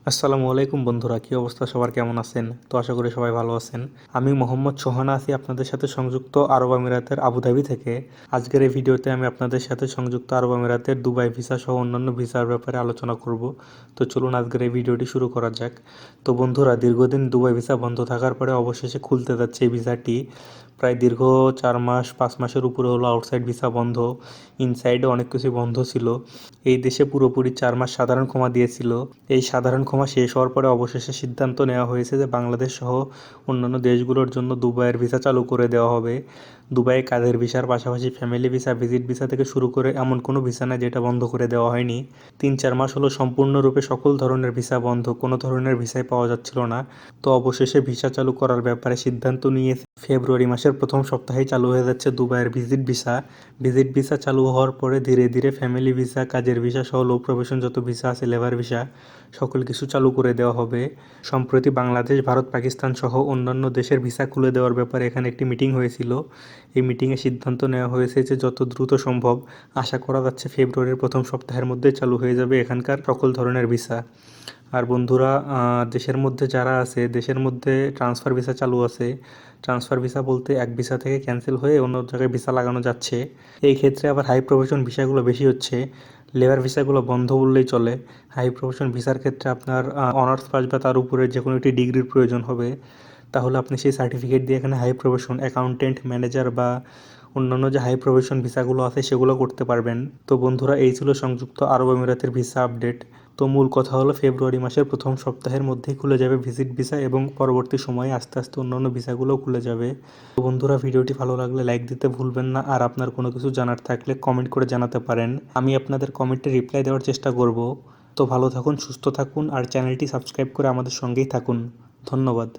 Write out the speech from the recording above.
আসসালামু আলাইকুম বন্ধুরা, কী অবস্থা? সবার কেমন আছেন? তো আশা করি সবাই ভালো আছেন। আমি মোহাম্মদ সোহানা আছি আপনাদের সাথে সংযুক্ত আরব আমিরাতের আবুধাবি থেকে। আজকের এই ভিডিওতে আমি আপনাদের সাথে সংযুক্ত আরব আমিরাতের দুবাই ভিসা সহ অন্যান্য ভিসার ব্যাপারে আলোচনা করব। তো চলুন আজকের এই ভিডিওটি শুরু করা যাক। তো বন্ধুরা, দীর্ঘদিন দুবাই ভিসা বন্ধ থাকার পরে অবশেষে খুলতে যাচ্ছে এই ভিসাটি। প্রায় দীর্ঘ 4 মাস 5 মাসের উপরে হলো আউটসাইড ভিসা বন্ধ, ইনসাইডে অনেক কিছু বন্ধ ছিল। এই দেশে পুরোপুরি 4 মাস সাধারণ ক্ষমা দিয়েছিল। এই সাধারণ ক্ষমা শেষ হওয়ার পরে অবশেষে সিদ্ধান্ত নেওয়া হয়েছে যে বাংলাদেশ সহ অন্যান্য দেশগুলোর জন্য দুবাইয়ের ভিসা চালু করে দেওয়া হবে। দুবাইয়ে কাজের ভিসার পাশাপাশি ফ্যামিলি ভিসা, ভিজিট ভিসা থেকে শুরু করে এমন কোনো ভিসা নাই যেটা বন্ধ করে দেওয়া হয়নি। 3-4 মাস হলো সম্পূর্ণরূপে সকল ধরনের ভিসা বন্ধ, কোনো ধরনের ভিসাই পাওয়া যাচ্ছিল না। তো অবশেষে ভিসা চালু করার ব্যাপারে সিদ্ধান্ত নিয়েছে। ফেব্রুয়ারি মাসের প্রথম সপ্তাহেই চালু হয়ে যাচ্ছে দুবাইয়ের ভিজিট ভিসা। ভিজিট ভিসা চালু হওয়ার পরে ধীরে ধীরে ফ্যামিলি ভিসা, কাজের ভিসা সহ লো প্রফেশন যত ভিসা আছে, লেবার ভিসা, সকল কিছু চালু করে দেওয়া হবে। সম্প্রতি বাংলাদেশ, ভারত, পাকিস্তান সহ অন্যান্য দেশের ভিসা খুলে দেওয়ার ব্যাপারে এখানে একটি মিটিং হয়েছিল। এই মিটিংয়ে সিদ্ধান্ত নেওয়া হয়েছে যে যত দ্রুত সম্ভব, আশা করা যাচ্ছে ফেব্রুয়ারির প্রথম সপ্তাহের মধ্যে চালু হয়ে যাবে এখানকার সকল ধরনের ভিসা। আর বন্ধুরা, দেশের মধ্যে যারা আছে, দেশের মধ্যে ট্রান্সফার ভিসা চালু আছে। ট্রান্সফার ভিসা বলতে এক ভিসা থেকে ক্যান্সেল হয়ে অন্য জায়গায় ভিসা লাগানো যাচ্ছে। এই ক্ষেত্রে আবার হাই প্রফেশন ভিসাগুলো বেশি হচ্ছে, লেবার ভিসাগুলো বন্ধ বললেই চলে। হাই প্রফেশন ভিসার ক্ষেত্রে আপনার অনার্স পাস বা তার উপরে যে কোনো একটি ডিগ্রির প্রয়োজন হবে। তাহলে আপনি সেই সার্টিফিকেট দিয়ে এখানে হাই প্রফেশন, অ্যাকাউন্টেন্ট, ম্যানেজার বা অন্যান্য যে হাই প্রফেশন ভিসাগুলো আছে সেগুলো করতে পারবেন। তো বন্ধুরা, এই ছিল সংযুক্ত আরব আমিরাতের ভিসা আপডেট। তো মূল কথা হলো ফেব্রুয়ারি মাসের প্রথম সপ্তাহের মধ্যেই খুলে যাবে ভিজিট ভিসা এবং পরবর্তী সময়ে আস্তে আস্তে অন্যান্য ভিসাগুলোও খুলে যাবে। তো বন্ধুরা, ভিডিওটি ভালো লাগলে লাইক দিতে ভুলবেন না। আর আপনার কোনো কিছু জানার থাকলে কমেন্ট করে জানাতে পারেন, আমি আপনাদের কমেন্টে রিপ্লাই দেওয়ার চেষ্টা করব। তো ভালো থাকুন, সুস্থ থাকুন আর চ্যানেলটি সাবস্ক্রাইব করে আমাদের সঙ্গেই থাকুন। ধন্যবাদ।